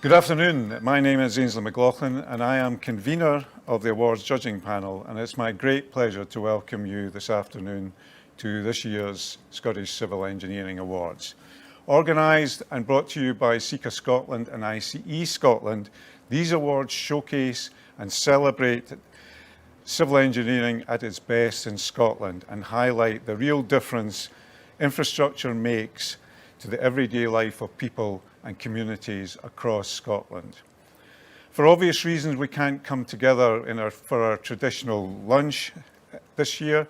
Good afternoon. My name is Ainsley McLaughlin and I am convener of the awards judging panel, and it's my great pleasure to welcome you this afternoon to this year's Scottish Civil Engineering Awards. Organised and brought to you by CECA Scotland and ICE Scotland, these awards showcase and celebrate civil engineering at its best in Scotland and highlight the real difference infrastructure makes to the everyday life of people and communities across Scotland. For obvious reasons, we can't come together for our traditional lunch this year,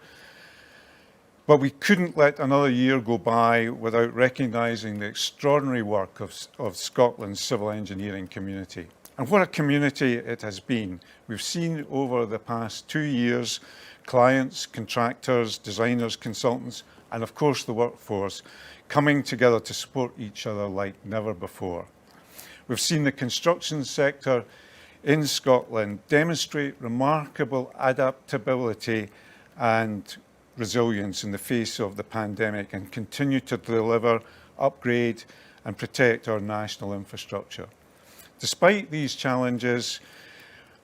but we couldn't let another year go by without recognising the extraordinary work of Scotland's civil engineering community. And what a community it has been. We've seen over the past 2 years, clients, contractors, designers, consultants, and of course the workforce coming together to support each other like never before. We've seen the construction sector in Scotland demonstrate remarkable adaptability and resilience in the face of the pandemic and continue to deliver, upgrade and protect our national infrastructure. Despite these challenges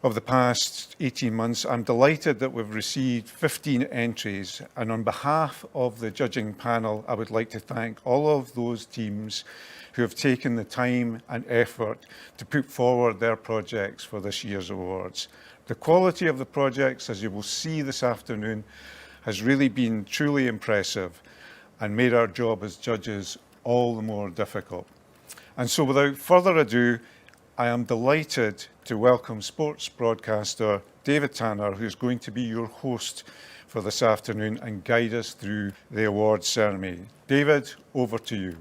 of the past 18 months, I'm delighted that we've received 15 entries, and on behalf of the judging panel, I would like to thank all of those teams who have taken the time and effort to put forward their projects for this year's awards. The quality of the projects, as you will see this afternoon, has really been truly impressive and made our job as judges all the more difficult. And so without further ado, I am delighted to welcome sports broadcaster David Tanner, who's going to be your host for this afternoon and guide us through the awards ceremony. David, over to you.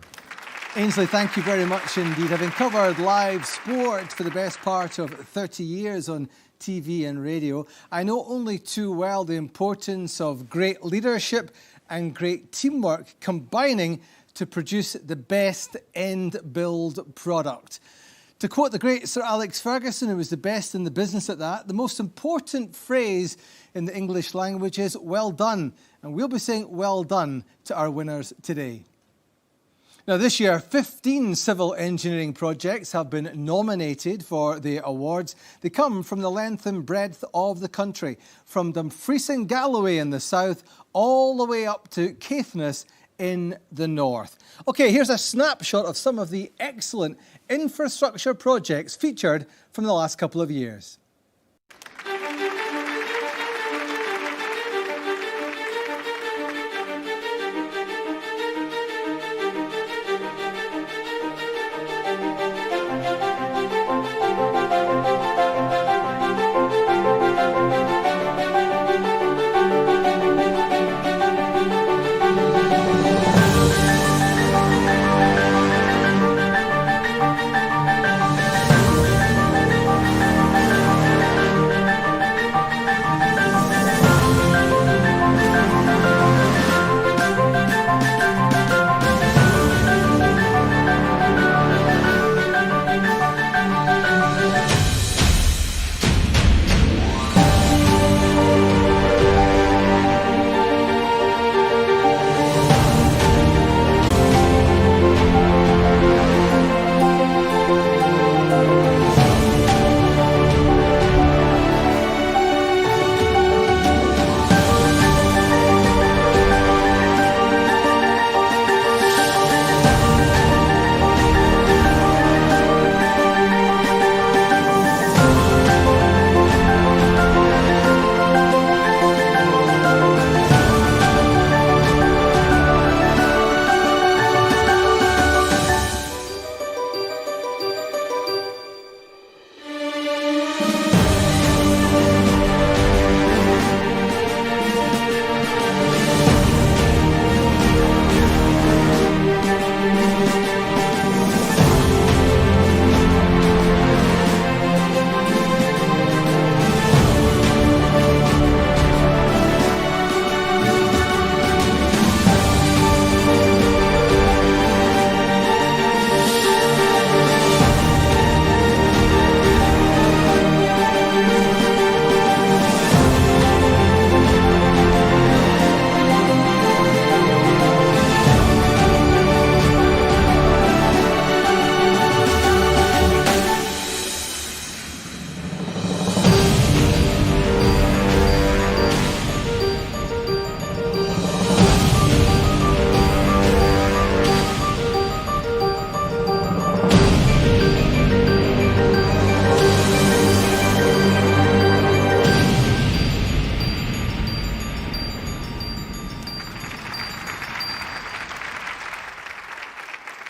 Ainsley, thank you very much indeed. Having covered live sport for the best part of 30 years on TV and radio, I know only too well the importance of great leadership and great teamwork combining to produce the best end-build product. To quote the great Sir Alex Ferguson, who was the best in the business at that, the most important phrase in the English language is well done. And we'll be saying well done to our winners today. Now this year, 15 civil engineering projects have been nominated for the awards. They come from the length and breadth of the country, from Dumfries and Galloway in the south, all the way up to Caithness in the north. Okay, here's a snapshot of some of the excellent infrastructure projects featured from the last couple of years.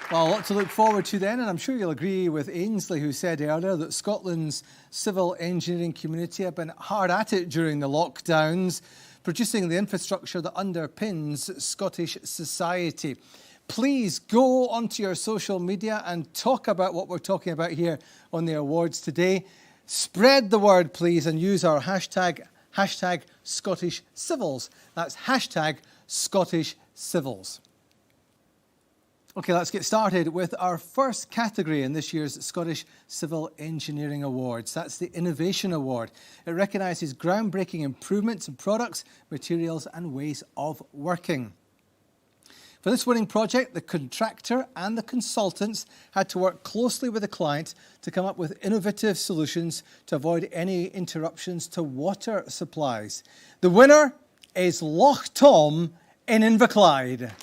Well, a lot to look forward to then, and I'm sure you'll agree with Ainsley, who said earlier that Scotland's civil engineering community have been hard at it during the lockdowns, producing the infrastructure that underpins Scottish society. Please go onto your social media and talk about what we're talking about here on the awards today. Spread the word, please, and use our hashtag Scottish Civils. That's hashtag Scottish Civils. OK, let's get started with our first category in this year's Scottish Civil Engineering Awards. That's the Innovation Award. It recognises groundbreaking improvements in products, materials and ways of working. For this winning project, the contractor and the consultants had to work closely with the client to come up with innovative solutions to avoid any interruptions to water supplies. The winner is Loch Tom in Inverclyde.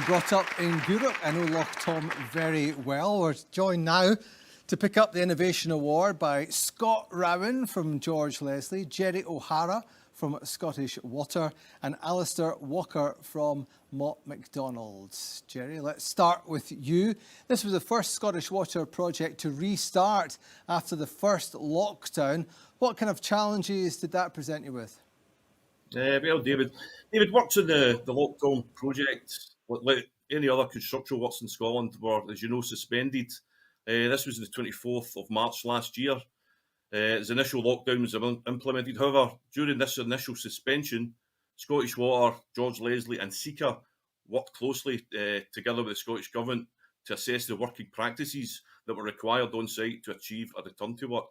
Brought up in Europe, I know Loch Tom very well. We're joined now to pick up the Innovation Award by Scott Rowan from George Leslie, Jerry O'Hara from Scottish Water and Alistair Walker from Mott MacDonald. Jerry, let's start with you. This was the first Scottish Water project to restart after the first lockdown. What kind of challenges did that present you with? Well, David works on the lockdown project. Like any other construction works in Scotland were, as you know, suspended. This was the 24th of March last year. As initial lockdown was implemented. However, during this initial suspension, Scottish Water, George Leslie and CECA worked closely together with the Scottish Government to assess the working practices that were required on site to achieve a return to work,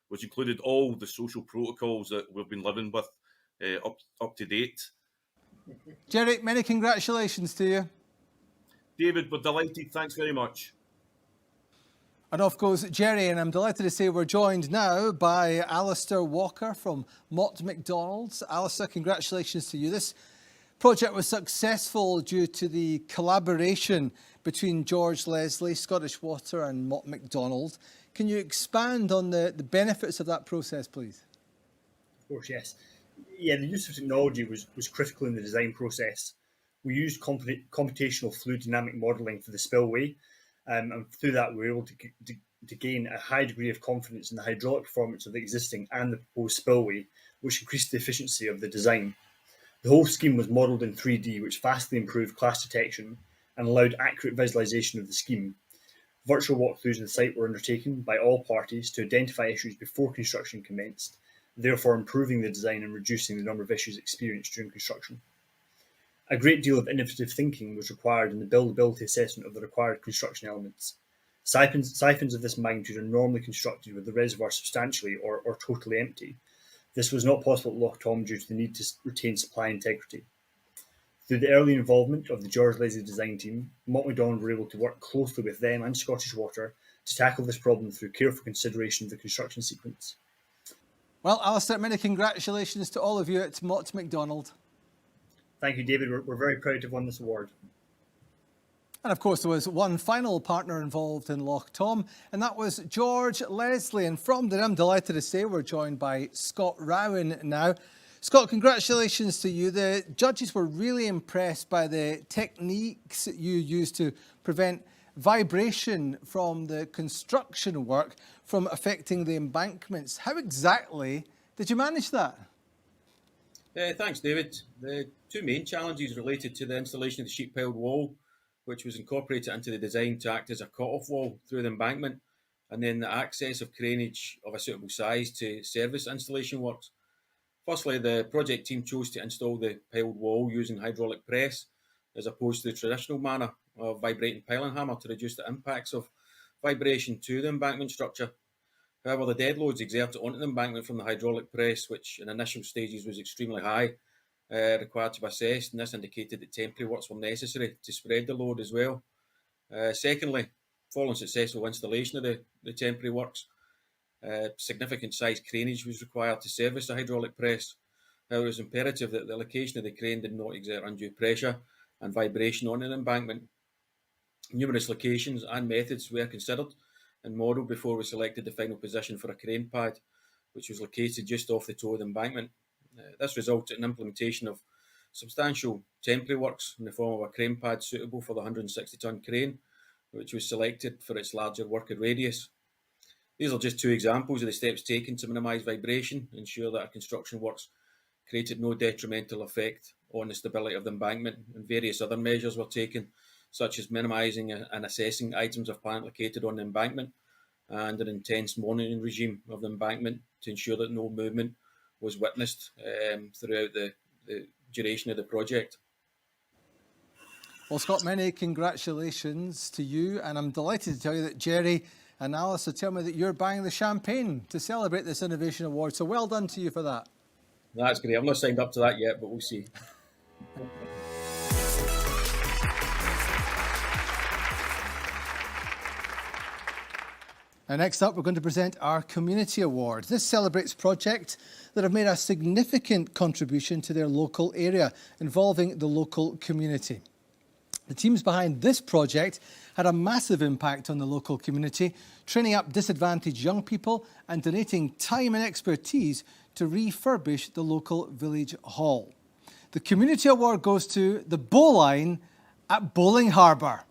which included all the social protocols that we've been living with up to date. Jerry, many congratulations to you. David, we're delighted. Thanks very much. And off goes Jerry, and I'm delighted to say we're joined now by Alistair Walker from Mott MacDonald. Alistair, congratulations to you. This project was successful due to the collaboration between George Leslie, Scottish Water and Mott MacDonald. Can you expand on the benefits of that process, please? Of course, yes. Yeah, the use of technology was critical in the design process. We used computational fluid dynamic modelling for the spillway, and through that we were able to gain a high degree of confidence in the hydraulic performance of the existing and the proposed spillway, which increased the efficiency of the design. The whole scheme was modelled in 3D, which vastly improved clash detection and allowed accurate visualisation of the scheme. Virtual walkthroughs in the site were undertaken by all parties to identify issues before construction commenced, therefore improving the design and reducing the number of issues experienced during construction. A great deal of innovative thinking was required in the buildability assessment of the required construction elements. Siphons of this magnitude are normally constructed with the reservoir substantially or totally empty. This was not possible at Loch Tom due to the need to retain supply integrity. Through the early involvement of the George Leslie design team, Mott MacDonald were able to work closely with them and Scottish Water to tackle this problem through careful consideration of the construction sequence. Well, Alistair, many congratulations to all of you at Mott MacDonald. Thank you, David. We're very proud to have won this award. And of course, there was one final partner involved in Loch Tom, and that was George Leslie. And from there, I'm delighted to say we're joined by Scott Rowan now. Scott, congratulations to you. The judges were really impressed by the techniques you used to prevent vibration from the construction work from affecting the embankments. How exactly did you manage that? Thanks, David. The two main challenges related to the installation of the sheet-piled wall, which was incorporated into the design to act as a cut-off wall through the embankment, and then the access of craneage of a suitable size to service installation works. Firstly, the project team chose to install the piled wall using hydraulic press, as opposed to the traditional manner of vibrating piling hammer to reduce the impacts of vibration to the embankment structure. However, the dead loads exerted onto the embankment from the hydraulic press, which in initial stages was extremely high, required to be assessed, and this indicated that temporary works were necessary to spread the load as well. Secondly, following successful installation of the temporary works, significant size craneage was required to service the hydraulic press. However, it was imperative that the location of the crane did not exert undue pressure and vibration on an embankment. Numerous locations and methods were considered and modelled before we selected the final position for a crane pad, which was located just off the toe of the embankment. This resulted in implementation of substantial temporary works in the form of a crane pad suitable for the 160-ton crane, which was selected for its larger working radius. These are just two examples of the steps taken to minimise vibration, ensure that our construction works created no detrimental effect on the stability of the embankment, and various other measures were taken, such as minimising and assessing items of plant located on the embankment, and an intense monitoring regime of the embankment to ensure that no movement was witnessed throughout the duration of the project. Well, Scott, many congratulations to you, and I'm delighted to tell you that Jerry and Alice have told me that you're buying the champagne to celebrate this Innovation Award, so well done to you for that. That's great. I've not signed up to that yet, but we'll see. Now, next up, we're going to present our Community Award. This celebrates projects that have made a significant contribution to their local area, involving the local community. The teams behind this project had a massive impact on the local community, training up disadvantaged young people and donating time and expertise to refurbish the local village hall. The Community Award goes to the Bowline at Bowling Harbour.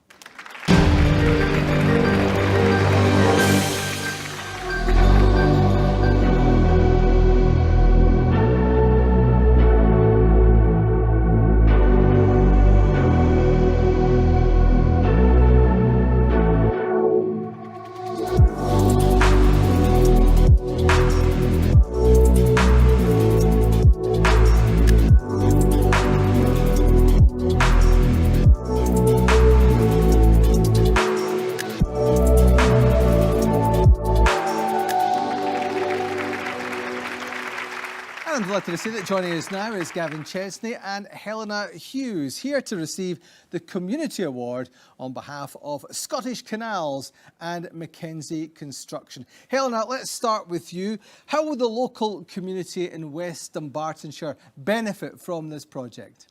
I'm delighted to say that joining us now is Gavin Chesney and Helena Hughes, here to receive the Community Award on behalf of Scottish Canals and Mackenzie Construction. Helena, let's start with you. How will the local community in West Dumbartonshire benefit from this project?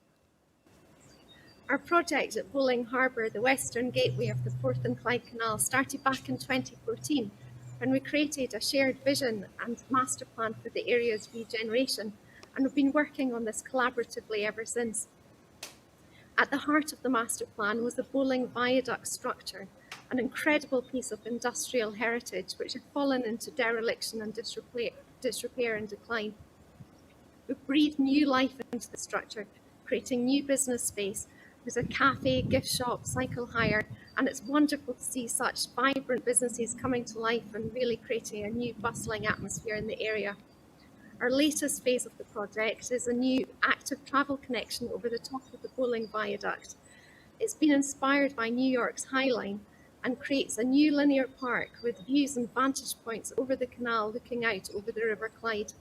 Our project at Bowling Harbour, the western gateway of the Forth and Clyde Canal, started back in 2014 when we created a shared vision and master plan for the area's regeneration, and we've been working on this collaboratively ever since. At the heart of the master plan was the Bowling Viaduct structure, an incredible piece of industrial heritage which had fallen into dereliction and disrepair and decline. We breathed new life into the structure, creating new business space. There's a cafe, gift shop, cycle hire, and it's wonderful to see such vibrant businesses coming to life and really creating a new bustling atmosphere in the area. Our latest phase of the project is a new active travel connection over the top of the Bowling Viaduct. It's been inspired by New York's High Line and creates a new linear park with views and vantage points over the canal looking out over the River Clyde.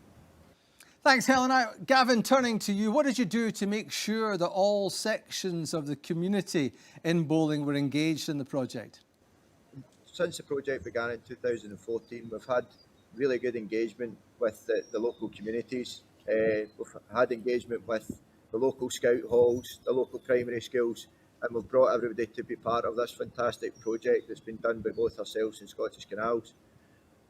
Thanks, Helena. Gavin, turning to you, what did you do to make sure that all sections of the community in Bowling were engaged in the project? Since the project began in 2014, we've had really good engagement with the local communities. We've had engagement with the local scout halls, the local primary schools, and we've brought everybody to be part of this fantastic project that's been done by both ourselves and Scottish Canals.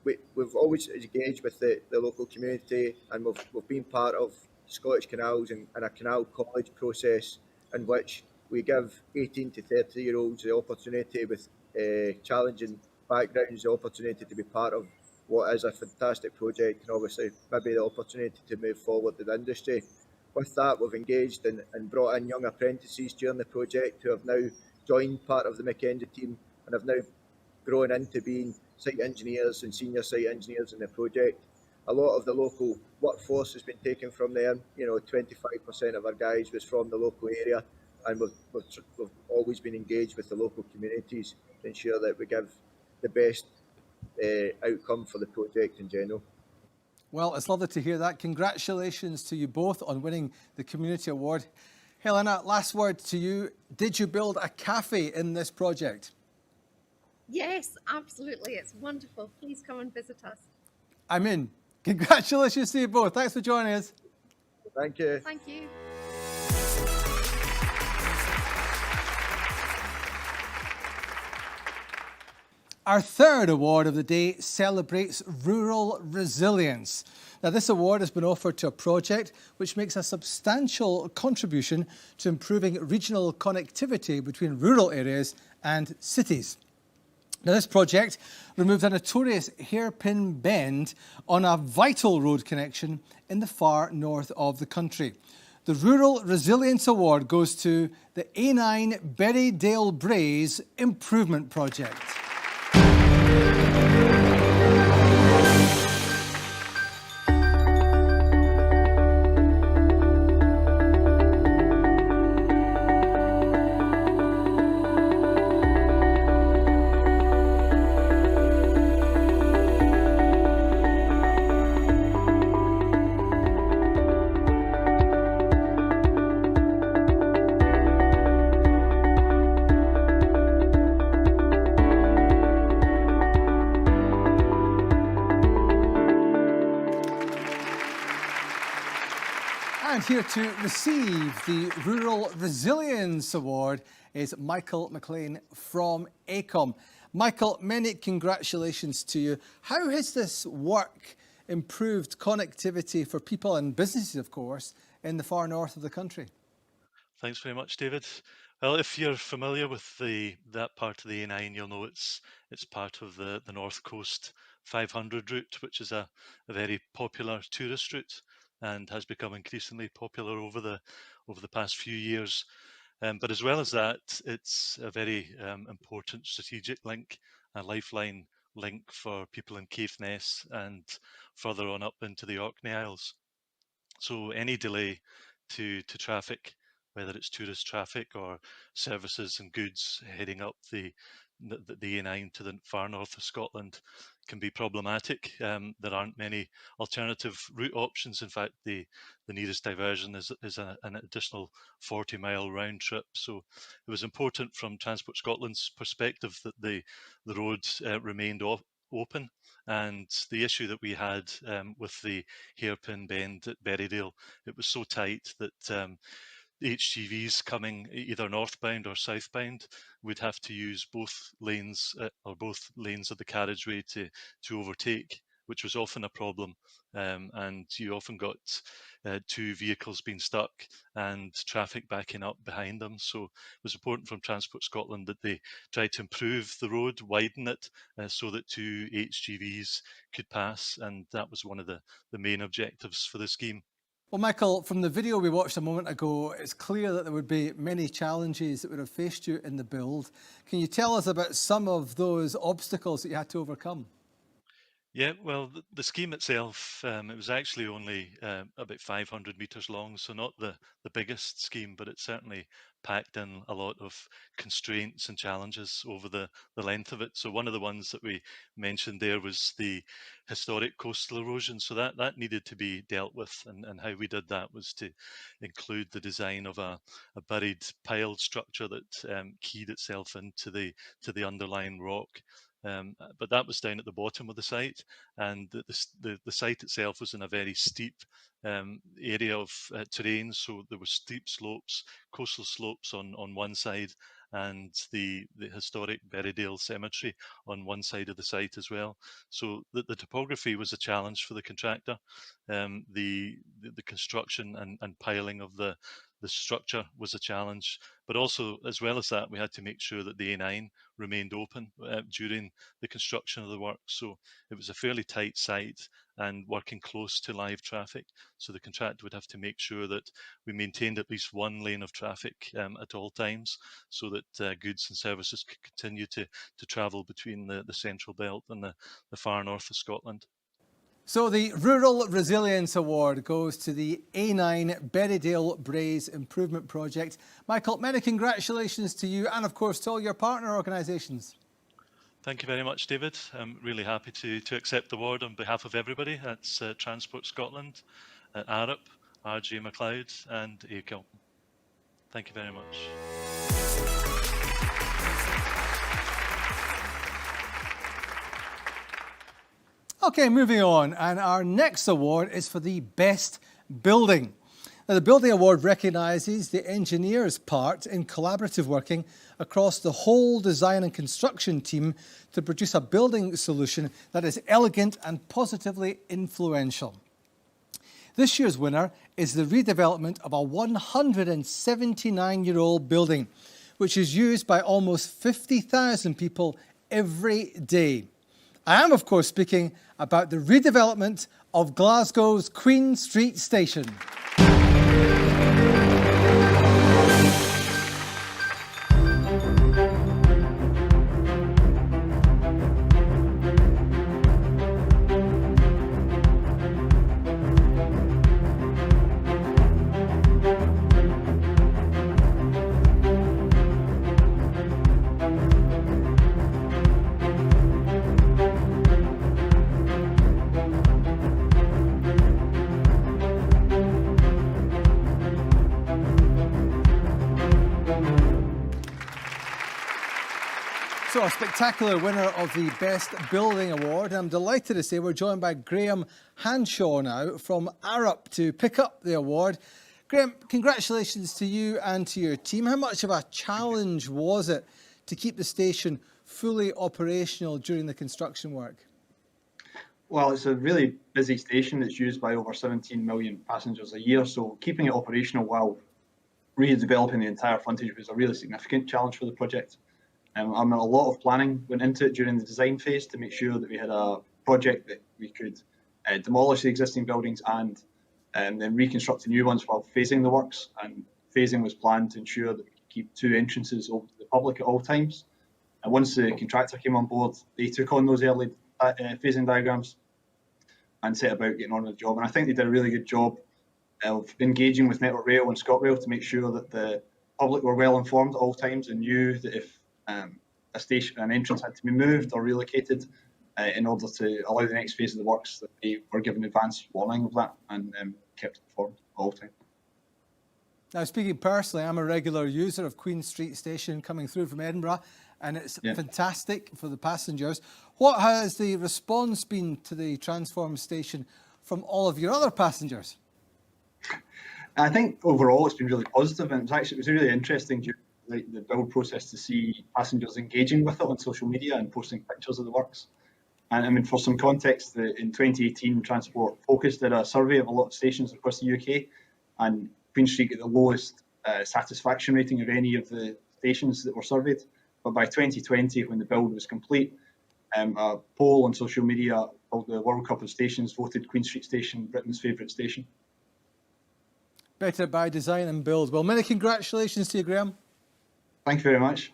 We've always engaged with the local community, and we've been part of Scottish Canals and a canal college process in which we give 18 to 30-year-olds the opportunity with challenging backgrounds, the opportunity to be part of what is a fantastic project, and obviously maybe the opportunity to move forward in the industry. With that, we've engaged and brought in young apprentices during the project who have now joined part of the Mackenzie team and have now grown into being site engineers and senior site engineers in the project. A lot of the local workforce has been taken from there. 25% of our guys was from the local area, and we've always been engaged with the local communities to ensure that we give the best outcome for the project in general. Well, it's lovely to hear that. Congratulations to you both on winning the Community Award. Helena, last word to you. Did you build a cafe in this project? Yes, absolutely. It's wonderful. Please come and visit us. I'm in. Congratulations to you both. Thanks for joining us. Thank you. Thank you. Our third award of the day celebrates rural resilience. Now, this award has been offered to a project which makes a substantial contribution to improving regional connectivity between rural areas and cities. Now, this project removed a notorious hairpin bend on a vital road connection in the far north of the country. The Rural Resilience Award goes to the A9 Berrydale Braes Improvement Project. And here to receive the Rural Resilience Award is Michael McLean from ACOM. Michael, many congratulations to you. How has this work improved connectivity for people and businesses, of course, in the far north of the country? Thanks very much, David. Well, if you're familiar with that part of the A9, you'll know it's part of the North Coast 500 route, which is a very popular tourist route and has become increasingly popular over the past few years. But as well as that, it's a very important strategic link, a lifeline link for people in Caithness and further on up into the Orkney Isles. So any delay to traffic, whether it's tourist traffic or services and goods heading up the A9 to the far north of Scotland, can be problematic. There aren't many alternative route options. In fact, the nearest diversion is an additional 40-mile round trip. So it was important from Transport Scotland's perspective that the road remained open. And the issue that we had with the hairpin bend at Berrydale, it was so tight that HGVs coming either northbound or southbound would have to use both lanes of the carriageway to overtake, which was often a problem. And you often got two vehicles being stuck and traffic backing up behind them. So it was important from Transport Scotland that they tried to improve the road, widen it, so that two HGVs could pass. And that was one of the main objectives for the scheme. Well, Michael, from the video we watched a moment ago, it's clear that there would be many challenges that would have faced you in the build. Can you tell us about some of those obstacles that you had to overcome? Yeah, well, the scheme itself, it was actually only about 500 metres long, so not the biggest scheme, but it certainly packed in a lot of constraints and challenges over the length of it. So one of the ones that we mentioned there was the historic coastal erosion. So that needed to be dealt with, and how we did that was to include the design of a buried piled structure that keyed itself into the underlying rock. But that was down at the bottom of the site, and the site itself was in a very steep area of terrain. So there were steep slopes, coastal slopes on one side, and the historic Berrydale Cemetery on one side of the site as well. So the topography was a challenge for the contractor. The construction and piling of the structure was a challenge, but also, as well as that, we had to make sure that the A9 remained open during the construction of the work. So it was a fairly tight site and working close to live traffic. So the contractor would have to make sure that we maintained at least one lane of traffic at all times, so that goods and services could continue to travel between the central belt and the far north of Scotland. So the Rural Resilience Award goes to the A9 Berrydale Braes Improvement Project. Michael, many congratulations to you and, of course, to all your partner organisations. Thank you very much, David. I'm really happy to accept the award on behalf of everybody. That's Transport Scotland, Arup, RJ McLeod and ACIL. Thank you very much. Okay, moving on. And our next award is for the best building. Now, the Building Award recognises the engineer's part in collaborative working across the whole design and construction team to produce a building solution that is elegant and positively influential. This year's winner is the redevelopment of a 179-year-old building, which is used by almost 50,000 people every day. I am, of course, speaking about the redevelopment of Glasgow's Queen Street Station. So, a spectacular winner of the Best Building Award. And I'm delighted to say we're joined by Graham Hanshaw now from Arup to pick up the award. Graham, congratulations to you and to your team. How much of a challenge was it to keep the station fully operational during the construction work? Well, it's a really busy station that's used by over 17 million passengers a year, so keeping it operational while redeveloping the entire frontage was a really significant challenge for the project. A lot of planning went into it during the design phase to make sure that we had a project that we could demolish the existing buildings and then reconstruct the new ones while phasing the works. And phasing was planned to ensure that we could keep 2 entrances open to the public at all times. And once the contractor came on board, they took on those early phasing diagrams and set about getting on with the job. And I think they did a really good job of engaging with Network Rail and ScotRail to make sure that the public were well informed at all times and knew that if an entrance had to be moved or relocated in order to allow the next phase of the works, that they were given advance warning of that and kept informed all the time. Now, speaking personally, I'm a regular user of Queen Street Station coming through from Edinburgh, and it's fantastic for the passengers. What has the response been to the transformed station from all of your other passengers? I think overall it's been really positive, and it was really interesting during the build process to see passengers engaging with it on social media and posting pictures of the works. And I mean, for some context, in 2018, Transport Focus did a survey of a lot of stations across the UK, and Queen Street got the lowest satisfaction rating of any of the stations that were surveyed. But by 2020, when the build was complete, a poll on social media called the World Cup of Stations voted Queen Street Station Britain's favourite station. Better by design and build. Well, many congratulations to you, Graham. Thank you very much.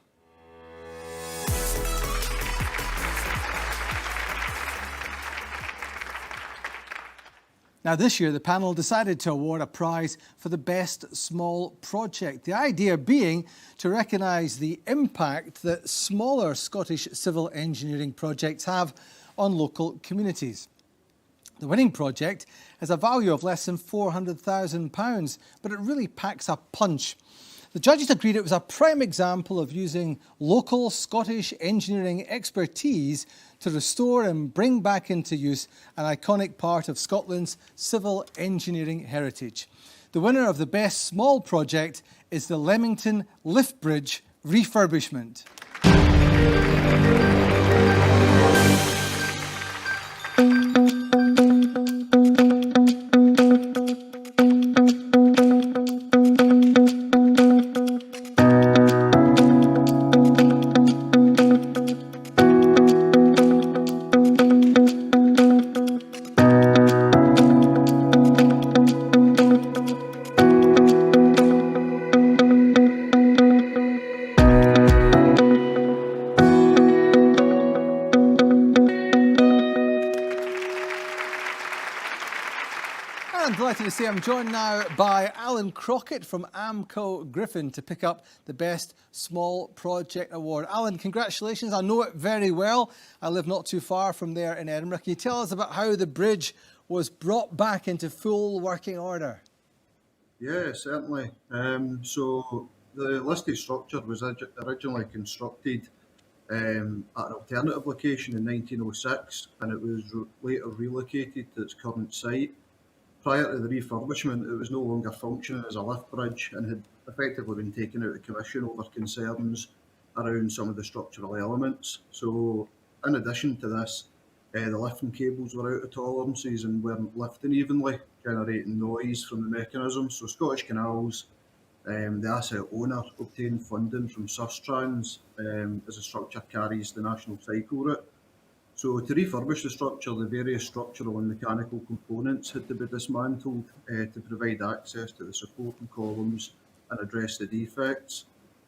Now, this year, the panel decided to award a prize for the best small project. The idea being to recognise the impact that smaller Scottish civil engineering projects have on local communities. The winning project has a value of less than £400,000, but it really packs a punch. The judges agreed it was a prime example of using local Scottish engineering expertise to restore and bring back into use an iconic part of Scotland's civil engineering heritage. The winner of the Best Small Project is the Leamington Lift Bridge refurbishment. And I'm delighted to say I'm joined now by Alan Crockett from Amco Griffin to pick up the Best Small Project Award. Alan, congratulations. I know it very well. I live not too far from there in Edinburgh. Can you tell us about how the bridge was brought back into full working order? Yeah, certainly. So the listed structure was originally constructed at an alternative location in 1906, and it was later relocated to its current site. Prior to the refurbishment, it was no longer functioning as a lift bridge and had effectively been taken out of commission over concerns around some of the structural elements. So, in addition to this, the lifting cables were out of tolerances and weren't lifting evenly, generating noise from the mechanism. So, Scottish Canals, the asset owner, obtained funding from Sustrans as the structure carries the national cycle route. So to refurbish the structure, the various structural and mechanical components had to be dismantled to provide access to the supporting columns and address the defects.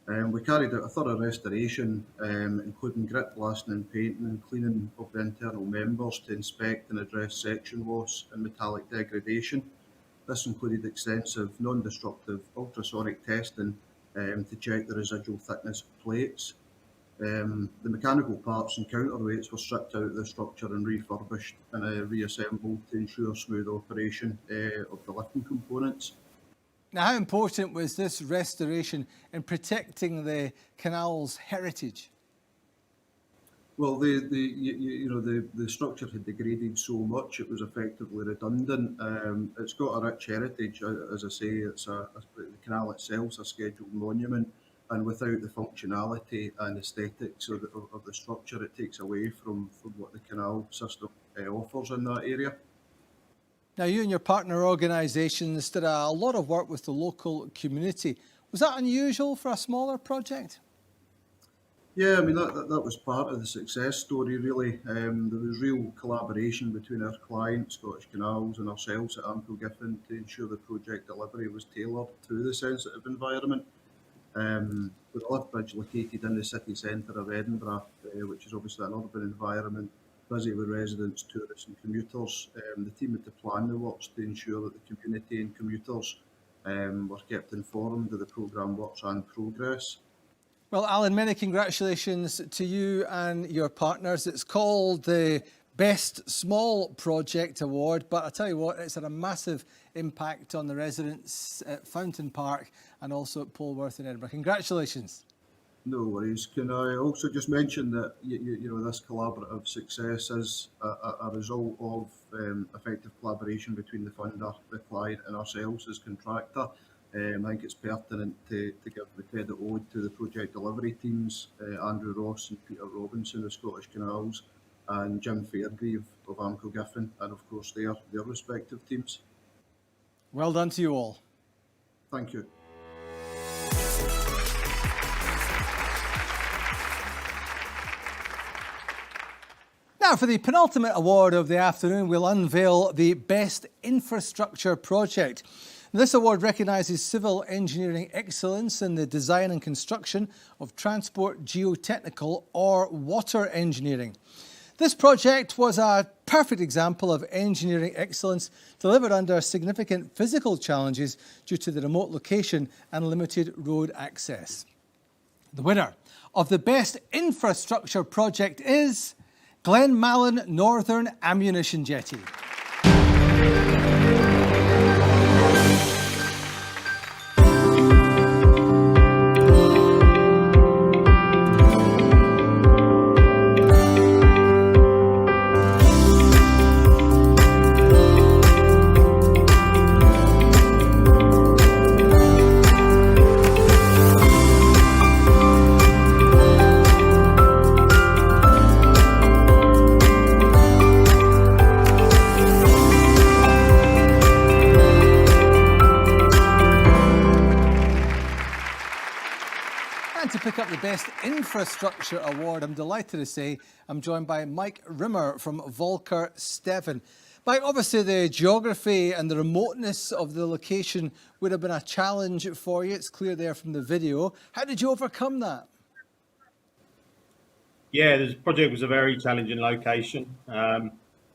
We carried out a thorough restoration, including grit blasting and painting and cleaning of the internal members to inspect and address section loss and metallic degradation. This included extensive non-destructive ultrasonic testing to check the residual thickness of plates. The mechanical parts and counterweights were stripped out of the structure and refurbished and reassembled to ensure smooth operation of the lifting components. Now, how important was this restoration in protecting the canal's heritage? Well, the structure had degraded so much it was effectively redundant. It's got a rich heritage, as I say. The canal itself is a scheduled monument, and without the functionality and aesthetics of the structure, it takes away from what the canal system offers in that area. Now, you and your partner organisations did a lot of work with the local community. Was that unusual for a smaller project? Yeah, I mean, that was part of the success story, really. There was real collaboration between our client, Scottish Canals, and ourselves at Amco Griffin to ensure the project delivery was tailored to the sensitive environment. With a lift bridge located in the city centre of Edinburgh, which is obviously an urban environment, busy with residents, tourists and commuters, the team had to plan the works to ensure that the community and commuters were kept informed of the programme works and progress. Well, Alan, many congratulations to you and your partners. It's called the Best Small Project Award, but I tell you what, it's had a massive impact on the residents at Fountain Park and also at Polwarth in Edinburgh. Congratulations. No worries. Can I also just mention that this collaborative success is a result of effective collaboration between the funder, the client and ourselves as contractor. I think it's pertinent to give the credit owed to the project delivery teams, Andrew Ross and Peter Robinson of Scottish Canals and Jim Fairgrieve of Amco Griffin, and of course their respective teams. Well done to you all. Thank you. Now, for the penultimate award of the afternoon, we'll unveil the Best Infrastructure Project. This award recognises civil engineering excellence in the design and construction of transport, geotechnical or water engineering. This project was a perfect example of engineering excellence delivered under significant physical challenges due to the remote location and limited road access. The winner of the Best Infrastructure Project is Glenmallan Northern Ammunition Jetty. And to pick up the Best Infrastructure Award, I'm delighted to say I'm joined by Mike Rimmer from Volker Steffen. Mike, obviously the geography and the remoteness of the location would have been a challenge for you. It's clear there from the video. How did you overcome that? Yeah, the project was a very challenging location.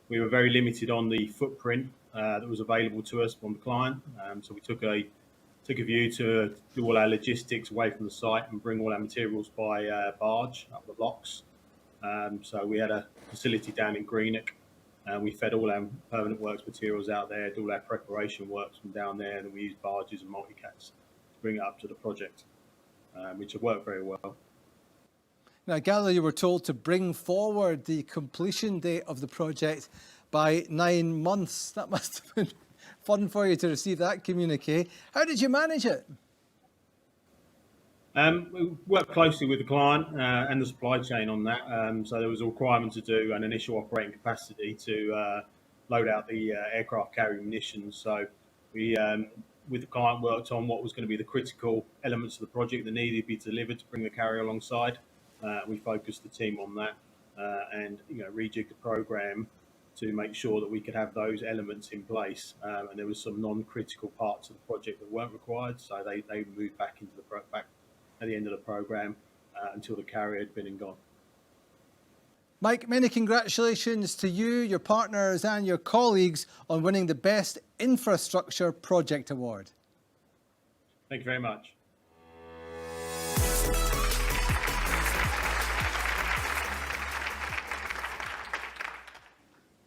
We were very limited on the footprint that was available to us from the client. So we took a view to do all our logistics away from the site and bring all our materials by barge up the locks. So we had a facility down in Greenock, and we fed all our permanent works materials out there, did all our preparation works from down there, and we used barges and multicats to bring it up to the project, which have worked very well. Now, I gather you were told to bring forward the completion date of the project by 9 months. That must have been fun for you to receive that communique. How did you manage it? We worked closely with the client and the supply chain on that. So there was a requirement to do an initial operating capacity to load out the aircraft carrying munitions. So we, with the client, worked on what was going to be the critical elements of the project that needed to be delivered to bring the carrier alongside. We focused the team on that and rejigged the program to make sure that we could have those elements in place. And there was some non-critical parts of the project that weren't required, so they moved back into the back at the end of the program until the carrier had been and gone. Mike, many congratulations to you, your partners and your colleagues on winning the Best Infrastructure Project Award. Thank you very much.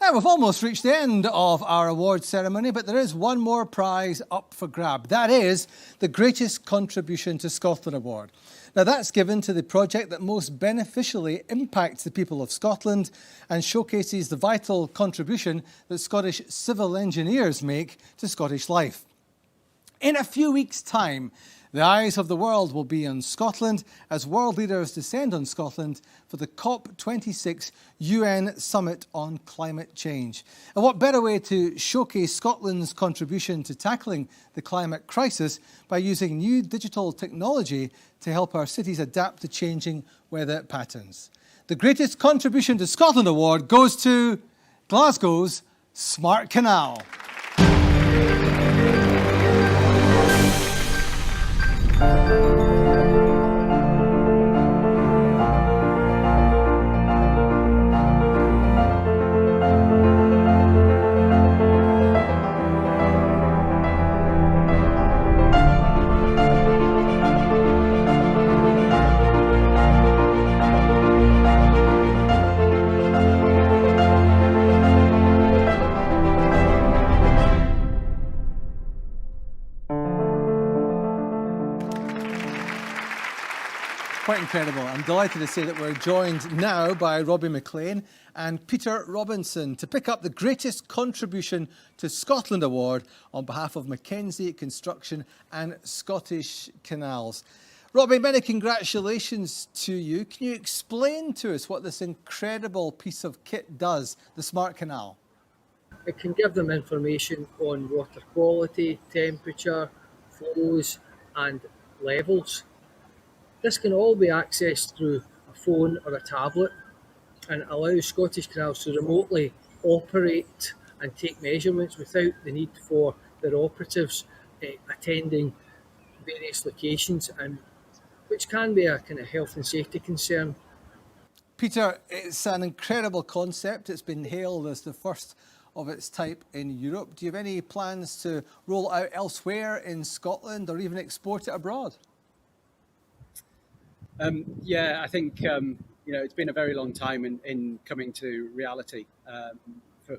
Now, we've almost reached the end of our awards ceremony, but there is one more prize up for grab. That is the Greatest Contribution to Scotland Award. Now, that's given to the project that most beneficially impacts the people of Scotland and showcases the vital contribution that Scottish civil engineers make to Scottish life. In a few weeks' time, the eyes of the world will be on Scotland as world leaders descend on Scotland for the COP26 UN Summit on Climate Change. And what better way to showcase Scotland's contribution to tackling the climate crisis by using new digital technology to help our cities adapt to changing weather patterns. The Greatest Contribution to Scotland Award goes to Glasgow's Smart Canal. Quite incredible. I'm delighted to say that we're joined now by Robbie McLean and Peter Robinson to pick up the Greatest Contribution to Scotland Award on behalf of Mackenzie Construction and Scottish Canals. Robbie, many congratulations to you. Can you explain to us what this incredible piece of kit does, the Smart Canal? It can give them information on water quality, temperature, flows and levels. This can all be accessed through a phone or a tablet and allows Scottish Canals to remotely operate and take measurements without the need for their operatives attending various locations, and which can be a kind of health and safety concern. Peter, it's an incredible concept. It's been hailed as the first of its type in Europe. Do you have any plans to roll it out elsewhere in Scotland or even export it abroad? Yeah, I think it's been a very long time in coming to reality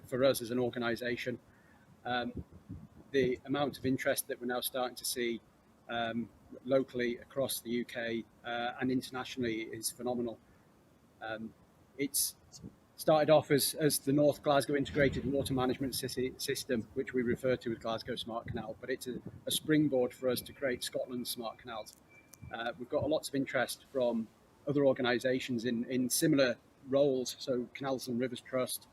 for us as an organisation. The amount of interest that we're now starting to see locally across the UK and internationally is phenomenal. It's started off as the North Glasgow Integrated Water Management System, which we refer to as Glasgow Smart Canal, but it's a springboard for us to create Scotland's smart canals. We've got lots of interest from other organisations in similar roles, so Canals and Rivers Trust,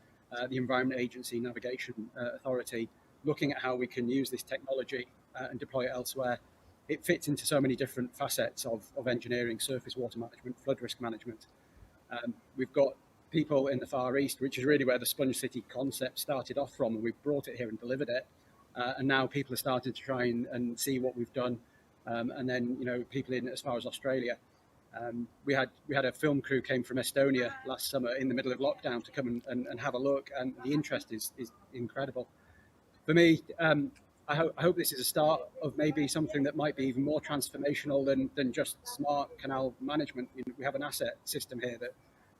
the Environment Agency, Navigation Authority, looking at how we can use this technology and deploy it elsewhere. It fits into so many different facets of engineering, surface water management, flood risk management. We've got people in the Far East, which is really where the Sponge City concept started off from, and we've brought it here and delivered it. And now people are starting to try and see what we've done. And then, people in as far as Australia. We had a film crew came from Estonia last summer in the middle of lockdown to come and have a look, and the interest is incredible. for me, I hope this is a start of maybe something that might be even more transformational than just smart canal management. We have an asset system here that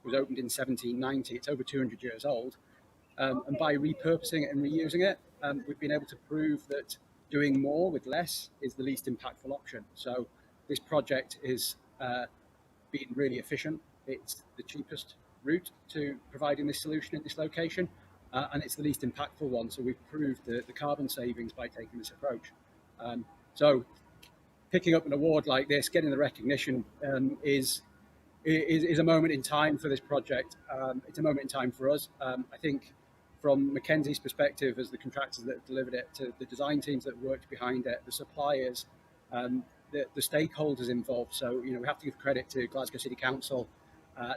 was opened in 1790. It's over 200 years old. And by repurposing it and reusing it, we've been able to prove that doing more with less is the least impactful option. So this project is being really efficient. It's the cheapest route to providing this solution in this location, and it's the least impactful one. So we've proved the carbon savings by taking this approach. So picking up an award like this, getting the recognition is a moment in time for this project. It's a moment in time for us. I think from Mackenzie's perspective, as the contractors that have delivered it, to the design teams that worked behind it, the suppliers, the stakeholders involved. So, we have to give credit to Glasgow City Council,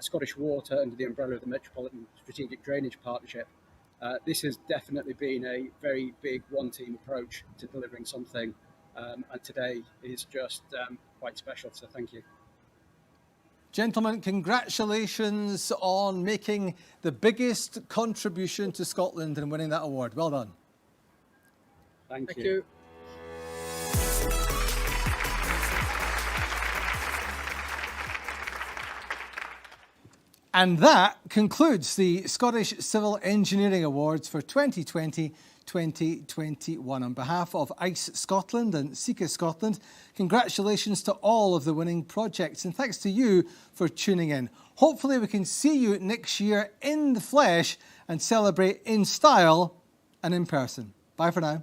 Scottish Water under the umbrella of the Metropolitan Strategic Drainage Partnership. This has definitely been a very big one-team approach to delivering something, and today is just quite special. So thank you. Gentlemen, congratulations on making the biggest contribution to Scotland and winning that award. Well done. Thank you. And that concludes the Scottish Civil Engineering Awards for 2020-2021. On behalf of ICE Scotland and CECA Scotland, congratulations to all of the winning projects, and thanks to you for tuning in. Hopefully we can see you next year in the flesh and celebrate in style and in person. Bye for now.